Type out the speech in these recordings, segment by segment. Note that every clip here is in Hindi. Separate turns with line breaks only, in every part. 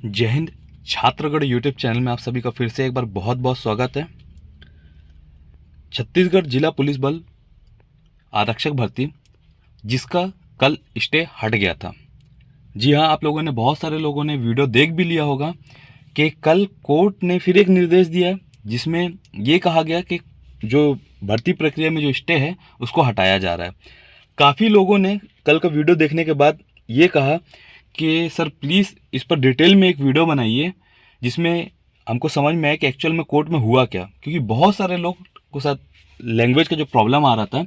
जय हिंद। छात्रगढ़ यूट्यूब चैनल में आप सभी का फिर से एक बार बहुत बहुत स्वागत है। छत्तीसगढ़ जिला पुलिस बल आरक्षक भर्ती जिसका कल स्टे हट गया था। जी हाँ, आप लोगों ने बहुत सारे लोगों ने वीडियो देख भी लिया होगा कि कल कोर्ट ने फिर एक निर्देश दिया जिसमें ये कहा गया कि जो भर्ती प्रक्रिया में जो स्टे है उसको हटाया जा रहा है। काफ़ी लोगों ने कल का वीडियो देखने के बाद ये कहा कि सर प्लीज़ इस पर डिटेल में एक वीडियो बनाइए जिसमें हमको समझ में आए कि एक्चुअल में कोर्ट में हुआ क्या, क्योंकि बहुत सारे लोग को साथ लैंग्वेज का जो प्रॉब्लम आ रहा था,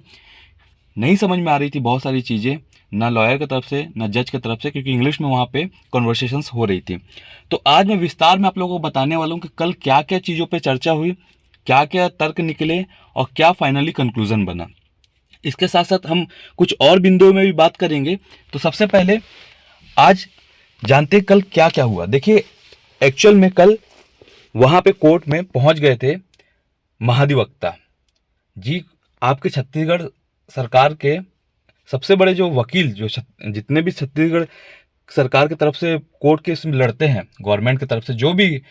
नहीं समझ में आ रही थी बहुत सारी चीज़ें, ना लॉयर की तरफ से ना जज की तरफ से, क्योंकि इंग्लिश में वहाँ पे कन्वर्सेशंस हो रही थी। तो आज मैं विस्तार में आप लोगों को बताने वाला हूँ कि कल क्या क्या चीज़ों पे चर्चा हुई, क्या क्या तर्क निकले और क्या फाइनली कंक्लूजन बना। इसके साथ साथ हम कुछ और बिंदुओं में भी बात करेंगे। तो सबसे पहले आज जानते कल क्या क्या हुआ। देखिए, एक्चुअल में कल वहाँ पे कोर्ट में पहुँच गए थे महाधिवक्ता जी, आपके छत्तीसगढ़ सरकार के सबसे बड़े जो वकील, जो जितने भी छत्तीसगढ़ सरकार की तरफ से कोर्ट केस लड़ते हैं, गवर्नमेंट की तरफ से जो भी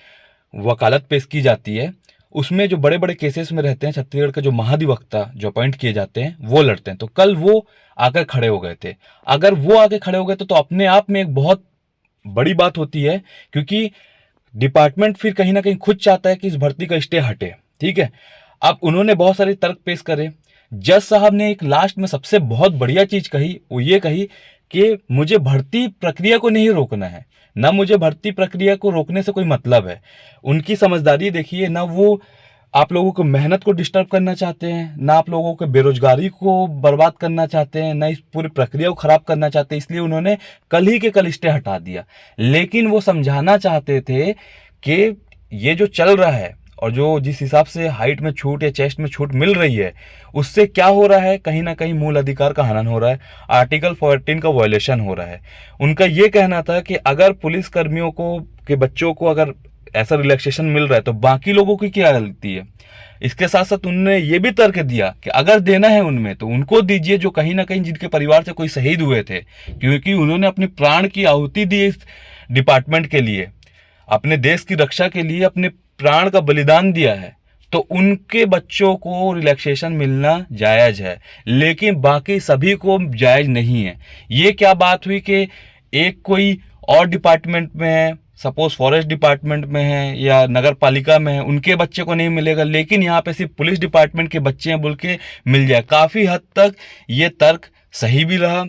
वकालत पेश की जाती है, उसमें जो बड़े बड़े केसेस में रहते हैं छत्तीसगढ़ के जो महाधिवक्ता जो अपॉइंट किए जाते हैं वो लड़ते हैं। तो कल वो आकर खड़े हो गए थे। अगर वो आके खड़े हो गए तो अपने आप में एक बहुत बड़ी बात होती है, क्योंकि डिपार्टमेंट फिर कहीं ना कहीं खुद चाहता है कि इस भर्ती का स्टे हटे। ठीक है, अब उन्होंने बहुत सारे तर्क पेश करे। जज साहब ने एक लास्ट में सबसे बहुत बढ़िया चीज कही, वो ये कही कि मुझे भर्ती प्रक्रिया को नहीं रोकना है, ना मुझे भर्ती प्रक्रिया को रोकने से कोई मतलब है। उनकी समझदारी देखिए, ना वो आप लोगों को मेहनत को डिस्टर्ब करना चाहते हैं, ना आप लोगों के बेरोजगारी को बर्बाद करना चाहते हैं, ना इस पूरी प्रक्रिया को खराब करना चाहते हैं। इसलिए उन्होंने कल ही के कल स्टे हटा दिया। लेकिन वो समझाना चाहते थे कि ये जो चल रहा है और जो जिस हिसाब से हाइट में छूट या चेस्ट में छूट मिल रही है, उससे क्या हो रहा है, कहीं ना कहीं मूल अधिकार का हनन हो रहा है, आर्टिकल 14 का वायलेशन हो रहा है। उनका ये कहना था कि अगर पुलिस कर्मियों को के बच्चों को अगर ऐसा रिलैक्सेशन मिल रहा है तो बाकी लोगों की क्या गलती है। इसके साथ साथ उन्होंने ये भी तर्क दिया कि अगर देना है उनमें तो उनको दीजिए जो कहीं ना कहीं जिनके परिवार से कोई शहीद हुए थे, क्योंकि उन्होंने अपने प्राण की आहुति दी इस डिपार्टमेंट के लिए, अपने देश की रक्षा के लिए अपने प्राण का बलिदान दिया है। तो उनके बच्चों को रिलैक्सेशन मिलना जायज है, लेकिन बाकी सभी को जायज नहीं है। ये क्या बात हुई कि एक कोई और डिपार्टमेंट में है, सपोज फॉरेस्ट डिपार्टमेंट में है या नगर पालिका में है, उनके बच्चे को नहीं मिलेगा, लेकिन यहाँ पे सिर्फ पुलिस डिपार्टमेंट के बच्चे हैं बोल के मिल जाए। काफ़ी हद तक ये तर्क सही भी रहा।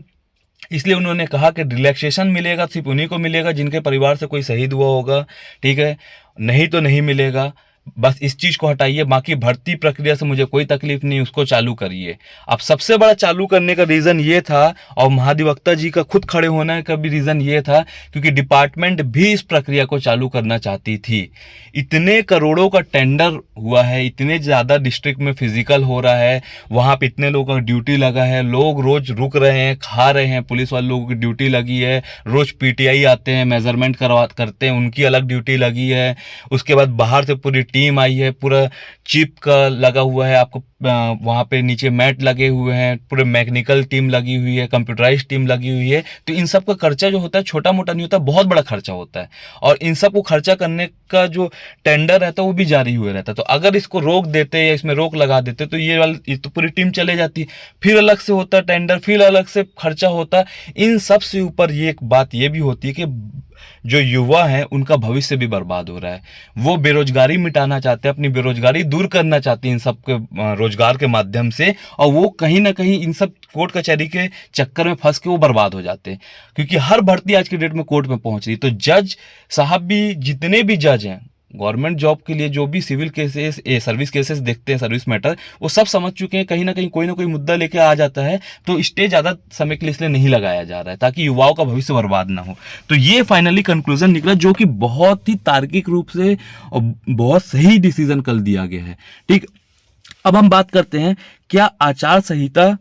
इसलिए उन्होंने कहा कि रिलैक्सेशन मिलेगा सिर्फ उन्हीं को मिलेगा जिनके परिवार से कोई शहीद हुआ होगा। ठीक है, नहीं तो नहीं मिलेगा। बस इस चीज़ को हटाइए, बाकी भर्ती प्रक्रिया से मुझे कोई तकलीफ नहीं, उसको चालू करिए। अब सबसे बड़ा चालू करने का रीज़न ये था, और महाधिवक्ता जी का खुद खड़े होने का भी रीज़न ये था, क्योंकि डिपार्टमेंट भी इस प्रक्रिया को चालू करना चाहती थी। इतने करोड़ों का टेंडर हुआ है, इतने ज़्यादा डिस्ट्रिक्ट में फिजिकल हो रहा है, वहाँ पे इतने लोगों का ड्यूटी लगा है, लोग रोज रुक रहे हैं, खा रहे हैं, पुलिस वाले लोगों की ड्यूटी लगी है, रोज पीटीआई आते हैं, मेजरमेंट करते हैं, उनकी अलग ड्यूटी लगी है। उसके बाद बाहर से पूरी टीम आई है, पूरा चिप का लगा हुआ है, आपको वहाँ पे नीचे मैट लगे हुए हैं, पूरे मैकेनिकल टीम लगी हुई है, कंप्यूटराइज टीम लगी हुई है। तो इन सब का खर्चा जो होता है छोटा मोटा नहीं होता, बहुत बड़ा खर्चा होता है, और इन सब को खर्चा करने का जो टेंडर रहता है वो भी जारी हुए रहता है। तो अगर इसको रोक देते या इसमें रोक लगा देते तो ये तो पूरी टीम चले जाती, फिर अलग से होता टेंडर, फिर अलग से खर्चा होता। इन सब से ऊपर ये एक बात ये भी होती है कि जो युवा हैं उनका भविष्य भी बर्बाद हो रहा है। वो बेरोजगारी मिटाना चाहते हैं, अपनी बेरोजगारी दूर करना चाहते हैं इन सब के रोजगार के माध्यम से, और वो कहीं ना कहीं इन सब कोर्ट कचहरी के चक्कर में फंस के वो बर्बाद हो जाते हैं, क्योंकि हर भर्ती आज की डेट में कोर्ट में पहुंच रही। तो जज साहब भी, जितने भी जज हैं गवर्नमेंट जॉब के लिए, जो भी सिविल केसेस सर्विस केसेस देखते हैं, सर्विस मैटर, वो सब समझ चुके हैं कहीं ना कोई मुद्दा लेके आ जाता है तो स्टे ज़्यादा समय के लिए इसलिए नहीं लगाया जा रहा है ताकि युवाओं का भविष्य बर्बाद ना हो। तो ये फाइनली कंक्लूजन निकला, जो कि बहुत ही तार्किक रूप से और बहुत सही डिसीजन कल दिया गया है। ठीक, अब हम बात करते हैं क्या आचार संहिता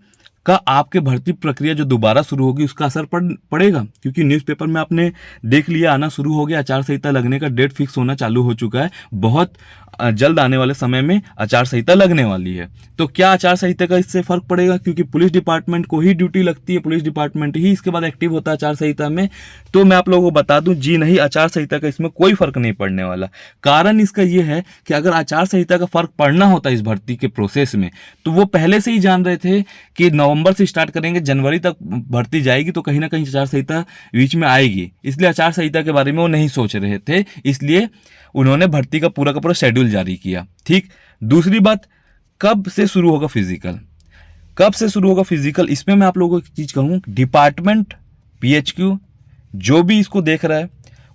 का आपके भर्ती प्रक्रिया जो दोबारा शुरू होगी उसका असर पड़ेगा? क्योंकि न्यूज़पेपर में आपने देख लिया, आना शुरू हो गया, आचार संहिता लगने का डेट फिक्स होना चालू हो चुका है। बहुत जल्द आने वाले समय में आचार संहिता लगने वाली है। तो क्या आचार संहिता का इससे फर्क पड़ेगा? क्योंकि पुलिस डिपार्टमेंट को ही ड्यूटी लगती है, पुलिस डिपार्टमेंट ही इसके बाद एक्टिव होता है आचार संहिता में। तो मैं आप लोगों को बता दूं, जी नहीं, आचार संहिता का इसमें कोई फर्क नहीं पड़ने वाला। कारण इसका ये है कि अगर आचार संहिता का फर्क पड़ना होता इस भर्ती के प्रोसेस में, तो वो पहले से ही जान रहे थे कि नवंबर से स्टार्ट करेंगे, जनवरी तक भर्ती जाएगी, तो कहीं ना कहीं आचार संहिता बीच में आएगी। इसलिए आचार संहिता के बारे में वो नहीं सोच रहे थे, इसलिए उन्होंने भर्ती का पूरा शेड्यूल जारी किया। ठीक। दूसरी बात, कब से शुरू होगा फिजिकल? कब से शुरू होगा फिजिकल, इसमें मैं आप लोगों को एक चीज कहूं, डिपार्टमेंट, पीएचक्यू जो भी इसको देख रहा है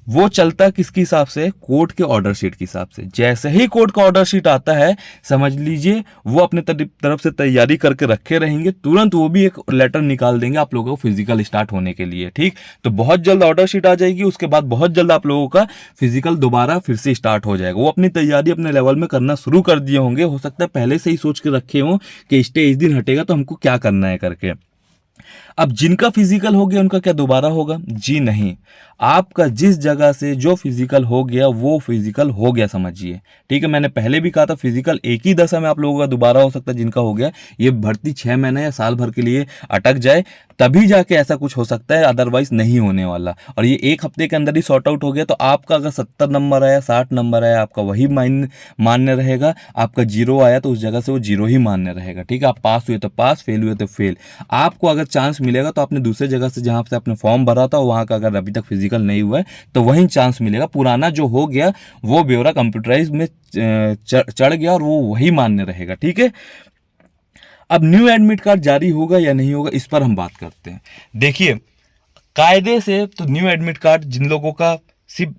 वो चलता किसके हिसाब से? कोर्ट के ऑर्डर शीट के हिसाब से। जैसे ही कोर्ट का ऑर्डर शीट आता है, समझ लीजिए वो अपने तरफ से तैयारी करके रखे रहेंगे, तुरंत वो भी एक लेटर निकाल देंगे आप लोगों को फिजिकल स्टार्ट होने के लिए। ठीक। तो बहुत जल्द ऑर्डर शीट आ जाएगी, उसके बाद बहुत जल्द आप लोगों का फिजिकल दोबारा फिर से स्टार्ट हो जाएगा। वो अपनी तैयारी अपने लेवल में करना शुरू कर दिए होंगे, हो सकता है पहले से ही सोच के रखे हों कि स्टे इस दिन हटेगा तो हमको क्या करना है करके। अब जिनका फिजिकल हो गया उनका क्या दोबारा होगा? जी नहीं, आपका जिस जगह से जो फिजिकल हो गया वो फिजिकल हो गया, समझिए। ठीक है, मैंने पहले भी कहा था फिजिकल एक ही दशा में आप लोगों का दोबारा हो सकता है जिनका हो गया। ये भर्ती 6 महीने या साल भर के लिए अटक जाए तभी जाके ऐसा कुछ हो सकता है, अदरवाइज नहीं होने वाला। और ये एक हफ्ते के अंदर ही सॉर्ट आउट हो गया तो आपका अगर 70 नंबर आया, 60 नंबर आया, आपका वही मान्य रहेगा। आपका 0 आया तो उस जगह से वो 0 ही मान्य रहेगा। ठीक है, आप पास हुए तो पास, फेल हुए तो फेल। आपको अगर चांस मिलेगा तो आपने दूसरे जगह से जहां से आपने फॉर्म भरा था वहां का अगर अभी तक फिजिकल नहीं हुआ है तो वहीं चांस मिलेगा। पुराना जो हो गया वो ब्यौरा कंप्यूटराइज में चढ़ गया और वो वही मान्य रहेगा। ठीक है, अब न्यू एडमिट कार्ड जारी होगा या नहीं होगा, इस पर हम बात करते हैं। देखिए, कायदे से तो न्यू एडमिट कार्ड जिन लोगों का सिर्फ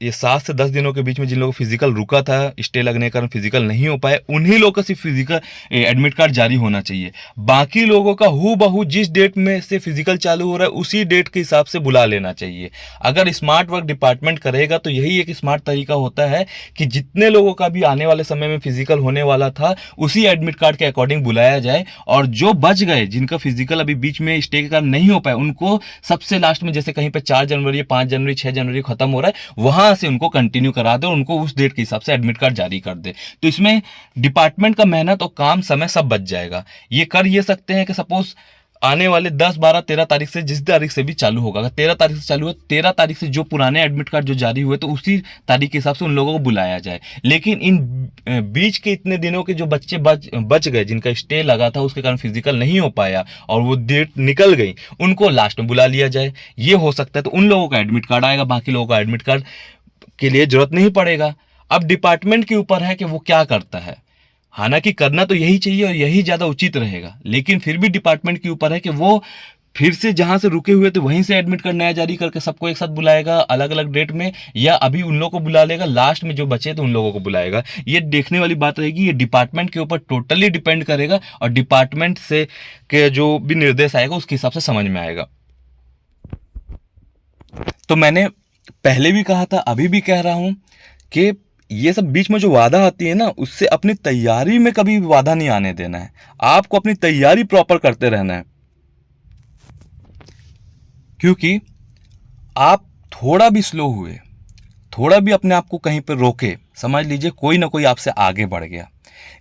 ये 7 से 10 दिनों के बीच में जिन लोगों को फिजिकल रुका था, स्टे लगने के कारण फिजिकल नहीं हो पाए, उन्हीं लोगों का सिर्फ फिजिकल एडमिट कार्ड जारी होना चाहिए। बाकी लोगों का हूबहू जिस डेट में से फिजिकल चालू हो रहा है उसी डेट के हिसाब से बुला लेना चाहिए। अगर स्मार्ट वर्क डिपार्टमेंट करेगा तो यही एक स्मार्ट तरीका होता है कि जितने लोगों का भी आने वाले समय में फिजिकल होने वाला था उसी एडमिट कार्ड के अकॉर्डिंग बुलाया जाए, और जो बच गए जिनका फिजिकल अभी बीच में स्टे के कारण नहीं हो पाए उनको सबसे लास्ट में, जैसे कहीं पे 4 जनवरी, 5 जनवरी, 6 जनवरी खत्म हो रहा है, वहां से उनको कंटिन्यू करा दे और उनको उस डेट के हिसाब से एडमिट कार्ड जारी कर दे। तो इसमें डिपार्टमेंट का मेहनत और काम समय सब बच जाएगा। ये कर ये सकते हैं कि सपोज आने वाले 10, 12, 13 तारीख से जिस तारीख से भी चालू होगा, अगर 13 तारीख से चालू है, 13 तारीख से जो पुराने एडमिट कार्ड जो जारी हुए तो उसी तारीख के हिसाब से उन लोगों को बुलाया जाए। लेकिन इन बीच के इतने दिनों के जो बच्चे बच गए, जिनका स्टे लगा था उसके कारण फिजिकल नहीं हो पाया और वो डेट निकल गई, उनको लास्ट में बुला लिया जाए। ये हो सकता है, तो उन लोगों का एडमिट कार्ड आएगा, बाकी लोगों का एडमिट कार्ड के लिए जरूरत नहीं पड़ेगा। अब डिपार्टमेंट के ऊपर है कि वो क्या करता है। हालांकि करना तो यही चाहिए और यही ज्यादा उचित रहेगा, लेकिन फिर भी डिपार्टमेंट के ऊपर है कि वो फिर से जहां से रुके हुए थे वहीं से एडमिट कार्ड नया जारी करके सबको एक साथ बुलाएगा अलग अलग डेट में, या अभी उन लोगों को बुला लेगा, लास्ट में जो बचे तो उन लोगों को बुलाएगा। ये देखने वाली बात रहेगी। ये डिपार्टमेंट के ऊपर टोटली डिपेंड करेगा और डिपार्टमेंट से के जो भी निर्देश आएगा उसके हिसाब से समझ में आएगा। तो मैंने पहले भी कहा था, अभी भी कह रहा हूं कि ये सब बीच में जो वादा आती है ना, उससे अपनी तैयारी में कभी वादा नहीं आने देना है। आपको अपनी तैयारी प्रॉपर करते रहना है, क्योंकि आप थोड़ा भी स्लो हुए, थोड़ा भी अपने आप को कहीं पर रोके, समझ लीजिए कोई ना कोई आपसे आगे बढ़ गया।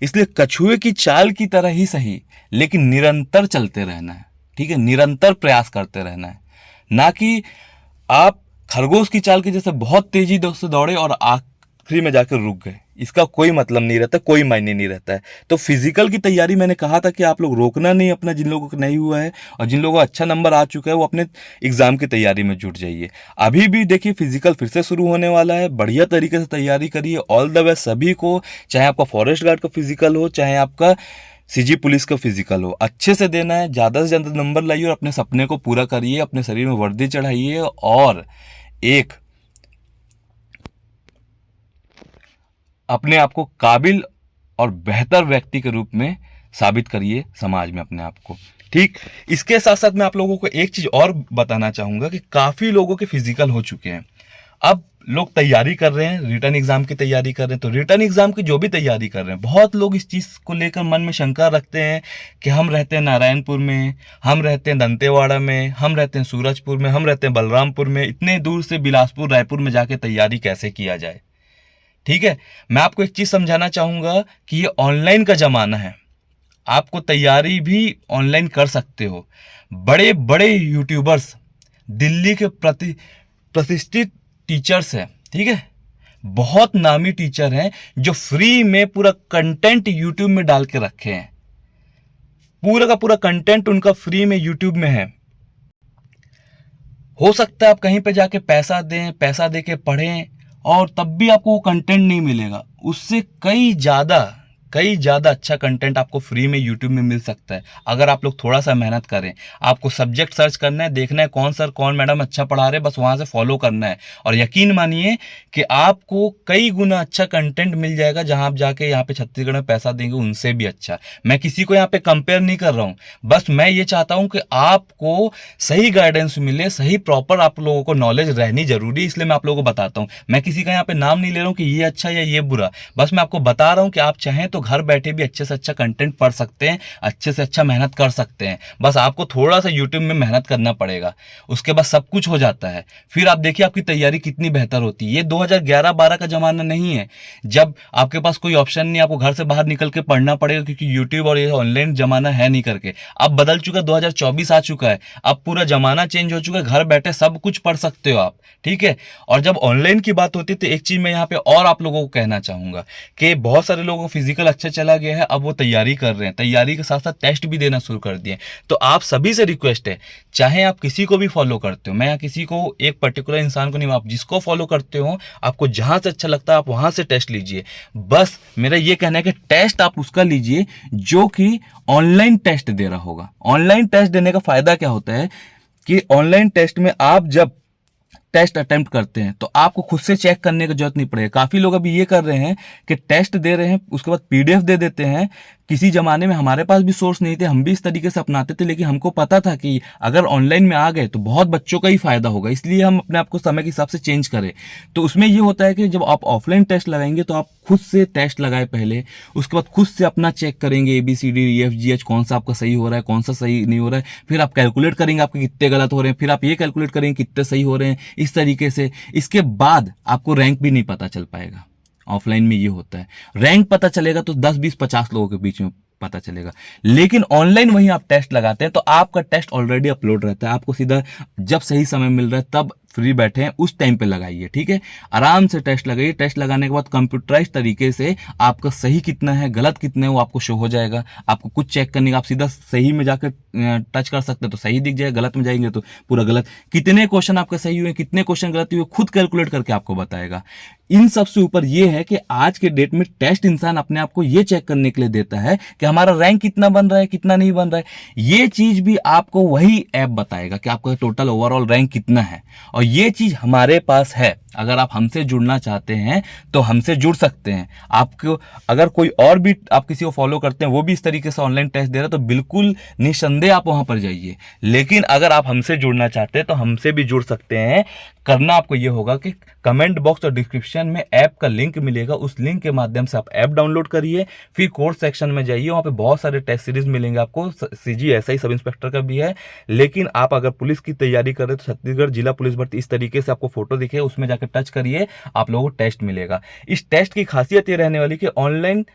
इसलिए कछुए की चाल की तरह ही सही, लेकिन निरंतर चलते रहना है। ठीक है, निरंतर प्रयास करते रहना है, ना कि आप खरगोश की चाल की जैसे बहुत तेजी से दौड़े और आखिरी में जाकर रुक गए। इसका कोई मतलब नहीं रहता, कोई मायने नहीं रहता है। तो फिजिकल की तैयारी मैंने कहा था कि आप लोग रोकना नहीं अपना, जिन लोगों को नहीं हुआ है और जिन लोगों को अच्छा नंबर आ चुका है वो अपने एग्जाम की तैयारी में जुट जाइए। अभी भी देखिए फिजिकल फिर से शुरू होने वाला है, बढ़िया तरीके से तैयारी करिए। ऑल द बेस्ट सभी को, चाहे आपका फॉरेस्ट गार्ड का फिजिकल हो, चाहे आपका सीजी पुलिस का फिजिकल हो, अच्छे से देना है, ज़्यादा से ज़्यादा नंबर लाइए और अपने सपने को पूरा करिए, अपने शरीर में वर्दी चढ़ाइए और एक अपने आप को काबिल और बेहतर व्यक्ति के रूप में साबित करिए समाज में अपने आप को। ठीक, इसके साथ साथ मैं आप लोगों को एक चीज और बताना चाहूंगा कि काफी लोगों के फिजिकल हो चुके हैं। अब लोग तैयारी कर रहे हैं, रिटर्न एग्जाम की तैयारी कर रहे हैं, तो रिटर्न एग्जाम की जो भी तैयारी कर रहे हैं, बहुत लोग इस चीज़ को लेकर मन में शंका रखते हैं कि हम रहते हैं नारायणपुर में, हम रहते हैं दंतेवाड़ा में, हम रहते हैं सूरजपुर में, हम रहते हैं बलरामपुर में, इतने दूर से बिलासपुर रायपुर में जाके तैयारी कैसे किया जाए। ठीक है, मैं आपको एक चीज़ समझाना चाहूँगा कि ये ऑनलाइन का ज़माना है, आपको तैयारी भी ऑनलाइन कर सकते हो। बड़े बड़े यूट्यूबर्स, दिल्ली के प्रतिष्ठित टीचर्स हैं, ठीक है, बहुत नामी टीचर हैं जो फ्री में पूरा कंटेंट यूट्यूब में डाल के रखे हैं। पूरा का पूरा कंटेंट उनका फ्री में यूट्यूब में है। हो सकता है आप कहीं पे जाके पैसा दें, पैसा दे के पढ़ें और तब भी आपको वो कंटेंट नहीं मिलेगा। उससे कई ज़्यादा अच्छा कंटेंट आपको फ्री में यूट्यूब में मिल सकता है, अगर आप लोग थोड़ा सा मेहनत करें। आपको सब्जेक्ट सर्च करना है, देखना है कौन सर कौन मैडम अच्छा पढ़ा रहे, बस वहाँ से फॉलो करना है और यकीन मानिए कि आपको कई गुना अच्छा कंटेंट मिल जाएगा। जहाँ आप जाके यहाँ पे छत्तीसगढ़ में पैसा देंगे उनसे भी अच्छा। मैं किसी को यहाँ पे कंपेयर नहीं कर रहा हूँ, बस मैं ये चाहता हूँ कि आपको सही गाइडेंस मिले, सही प्रॉपर आप लोगों को नॉलेज रहनी जरूरी, इसलिए मैं आप लोगों को बताता हूँ। मैं किसी का यहाँ पे नाम नहीं ले रहा हूँ कि ये अच्छा या ये बुरा, बस मैं आपको बता रहा हूँ कि आप चाहें तो घर बैठे भी अच्छे से अच्छा कंटेंट पढ़ सकते हैं, अच्छे से अच्छा मेहनत कर सकते हैं। बस आपको थोड़ा सा यूट्यूब में मेहनत करना पड़ेगा, उसके बाद सब कुछ हो जाता है। फिर आप देखिए आपकी तैयारी कितनी बेहतर होती है। ये 2011-12 का जमाना नहीं है जब आपके पास कोई ऑप्शन नहीं, आपको घर से बाहर निकल के पढ़ना पड़ेगा क्योंकि यूट्यूब और ये ऑनलाइन जमाना है नहीं करके। अब बदल चुका, 2024 आ चुका है, अब पूरा जमाना चेंज हो चुका है, घर बैठे सब कुछ पढ़ सकते हो आप, ठीक है। और जब ऑनलाइन की बात होती है तो एक चीज मैं यहाँ पे और आप लोगों को कहना चाहूंगा कि बहुत सारे लोगों को फिजिकल अच्छा चला गया है, अब वो तैयारी कर रहे हैं, तैयारी के साथ साथ टेस्ट भी देना शुरू कर दिए। तो आप सभी से रिक्वेस्ट है, चाहे आप किसी को भी फॉलो करते हो, मैं यहाँ किसी को एक पर्टिकुलर इंसान को नहीं, आप जिसको फॉलो करते हो, आपको जहां से अच्छा लगता है आप वहां से टेस्ट लीजिए। बस मेरा ये कहना है कि टेस्ट आप उसका लीजिए जो कि ऑनलाइन टेस्ट दे रहा होगा। ऑनलाइन टेस्ट देने का फायदा क्या होता है कि ऑनलाइन टेस्ट में आप जब टेस्ट अटेम्प्ट करते हैं तो आपको खुद से चेक करने की जरूरत नहीं पड़ेगी। काफ़ी लोग अभी ये कर रहे हैं कि टेस्ट दे रहे हैं, उसके बाद पीडीएफ दे देते हैं। किसी ज़माने में हमारे पास भी सोर्स नहीं थे, हम भी इस तरीके से अपनाते थे, लेकिन हमको पता था कि अगर ऑनलाइन में आ गए तो बहुत बच्चों का ही फायदा होगा, इसलिए हम अपने आप को समय के हिसाब से चेंज करें। तो उसमें ये होता है कि जब आप ऑफलाइन टेस्ट लगाएंगे तो आप खुद से टेस्ट लगाए पहले, उसके बाद खुद से अपना चेक करेंगे ABCD EFGH कौन सा आपका सही हो रहा है, कौन सा सही नहीं हो रहा है, फिर आप कैलकुलेट करेंगे आपके कितने गलत हो रहे हैं, फिर आप ये कैलकुलेट करेंगे कितने सही हो रहे हैं, इस तरीके से। इसके बाद आपको रैंक भी नहीं पता चल पाएगा। ऑफलाइन में ये होता है, रैंक पता चलेगा तो 10 20 50 लोगों के बीच में पता चलेगा, लेकिन ऑनलाइन वहीं आप टेस्ट लगाते हैं तो आपका टेस्ट ऑलरेडी अपलोड रहता है, आपको सीधा जब सही समय मिल रहा है तब फ्री बैठे हैं उस टाइम पे लगाइए, ठीक है। आराम से टेस्ट लगाइए, टेस्ट लगाने के बाद कंप्यूटराइज तरीके से आपका सही कितना है गलत कितना है वो आपको शो हो जाएगा। आपको कुछ चेक करने का, आप सीधा सही में जाकर टच कर सकते हैं तो सही दिख जाएगा, गलत में जाएंगे तो पूरा गलत। कितने क्वेश्चन आपके सही हुए, कितने क्वेश्चन गलत हुए, खुद कैलकुलेट करके आपको बताएगा। इन सबसे ऊपर ये है कि आज के डेट में टेस्ट इंसान अपने आप को ये चेक करने के लिए देता है कि हमारा रैंक कितना बन रहा है, कितना नहीं बन रहा है। ये चीज भी आपको वही ऐप बताएगा कि आपका टोटल ओवरऑल रैंक कितना है, और ये चीज हमारे पास है। अगर आप हमसे जुड़ना चाहते हैं तो हमसे जुड़ सकते हैं। आपको अगर कोई और भी आप किसी को फॉलो करते हैं वो भी इस तरीके से ऑनलाइन टेस्ट दे रहा है तो बिल्कुल निसंदेह आप वहां पर जाइए। लेकिन अगर आप हमसे जुड़ना चाहते हैं तो हमसे भी जुड़ सकते हैं। करना आपको ये होगा कि कमेंट बॉक्स और डिस्क्रिप्शन में ऐप का लिंक मिलेगा, उस लिंक के माध्यम से आप ऐप डाउनलोड करिए, फिर कोर्स सेक्शन में जाइए, वहाँ पे बहुत सारे टेस्ट सीरीज मिलेंगे आपको। CGSI सब इंस्पेक्टर का भी है, लेकिन आप अगर पुलिस की तैयारी कर रहे तो छत्तीसगढ़ जिला पुलिस भर्ती इस तरीके से आपको फोटो दिखे, उसमें जाकर टच करिए, आप लोगों को टेस्ट मिलेगा। इस टेस्ट की खासियत ये रहने वाली कि online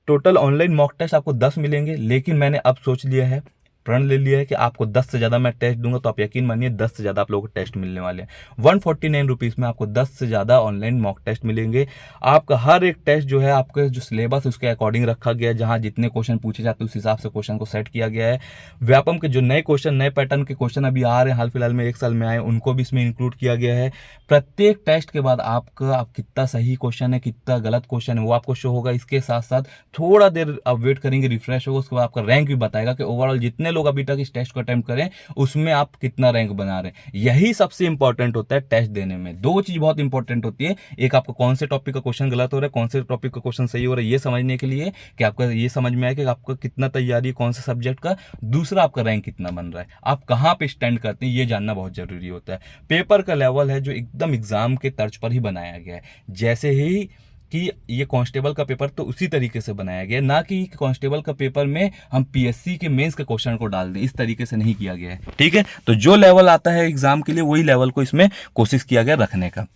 total online mock test आपको 10 मिलेंगे, लेकिन मैंने अब सोच लिया है, प्रण ले लिया है कि आपको 10 से ज़्यादा मैं टेस्ट दूंगा, तो आप यकीन मानिए 10 से ज़्यादा आप लोगों को टेस्ट मिलने वाले हैं। 149 रुपीज़ में आपको 10 से ज़्यादा ऑनलाइन मॉक टेस्ट मिलेंगे। आपका हर एक टेस्ट जो है आपके जो सिलेबस है उसके अकॉर्डिंग रखा गया है, जहाँ जितने क्वेश्चन पूछे जाते हैं उस हिसाब से क्वेश्चन को सेट किया गया है। व्यापम के जो नए क्वेश्चन, नए पैटर्न के क्वेश्चन अभी आ रहे हैं, हाल फिलहाल में 1 साल में आए, उनको भी इसमें इंक्लूड किया गया है। प्रत्येक टेस्ट के बाद आपका आप कितना सही क्वेश्चन है, कितना गलत क्वेश्चन है वो आपको शो होगा। इसके साथ साथ थोड़ा देर आप वेट करेंगे, रिफ्रेश होगा, उसके बाद आपका रैंक भी बताएगा कि ओवरऑल जितने कितने लोग अभी तक इस टेस्ट को अटेम्प्ट करें, उसमें आप कितना रैंक बना रहे हैं, यही सबसे इंपॉर्टेंट होता है टेस्ट देने में। दो चीज बहुत इंपॉर्टेंट होती है, एक आपको कौन से टॉपिक का क्वेश्चन गलत हो रहा है, कौन से टॉपिक का क्वेश्चन सही हो रहा है, ये समझने के लिए कि आपका ये समझ में आए कि आपका कितना तैयारी है कौन से सब्जेक्ट का, दूसरा आपका रैंक कितना बन रहा है, आप कहाँ पे स्टैंड करते हैं, ये जानना बहुत जरूरी होता है। पेपर का लेवल है जो एकदम एग्जाम के तर्ज पर ही बनाया गया है, जैसे ही कि ये कांस्टेबल का पेपर तो उसी तरीके से बनाया गया, ना कि कांस्टेबल का पेपर में हम पीएससी के मेंस के क्वेश्चन को डाल दें, इस तरीके से नहीं किया गया है। ठीक है, तो जो लेवल आता है एग्जाम के लिए वही लेवल को इसमें कोशिश किया गया रखने का।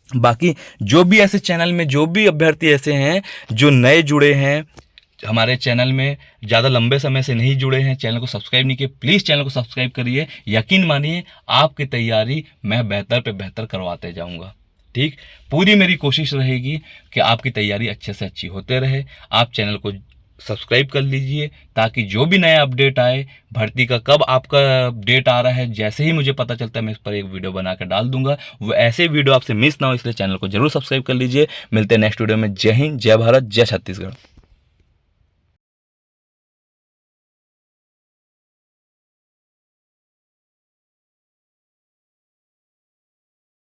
बाकी जो भी ऐसे चैनल में जो भी अभ्यर्थी ऐसे हैं जो नए जुड़े हैं हमारे चैनल में, ज़्यादा लंबे समय से नहीं जुड़े हैं, चैनल को सब्सक्राइब नहीं किए, प्लीज़ चैनल को सब्सक्राइब करिए। यकीन मानिए आपकी तैयारी मैं बेहतर पे बेहतर करवाते जाऊंगा। ठीक, पूरी मेरी कोशिश रहेगी कि आपकी तैयारी अच्छे से अच्छी होते रहे। आप चैनल को सब्सक्राइब कर लीजिए ताकि जो भी नया अपडेट आए, भर्ती का कब आपका डेट आ रहा है, जैसे ही मुझे पता चलता है मैं इस पर एक वीडियो बना कर डाल दूंगा, वो ऐसे वीडियो आपसे मिस ना हो, इसलिए चैनल को जरूर सब्सक्राइब कर लीजिए। मिलते हैं नेक्स्ट वीडियो में। जय हिंद, जय भारत, जय छत्तीसगढ़।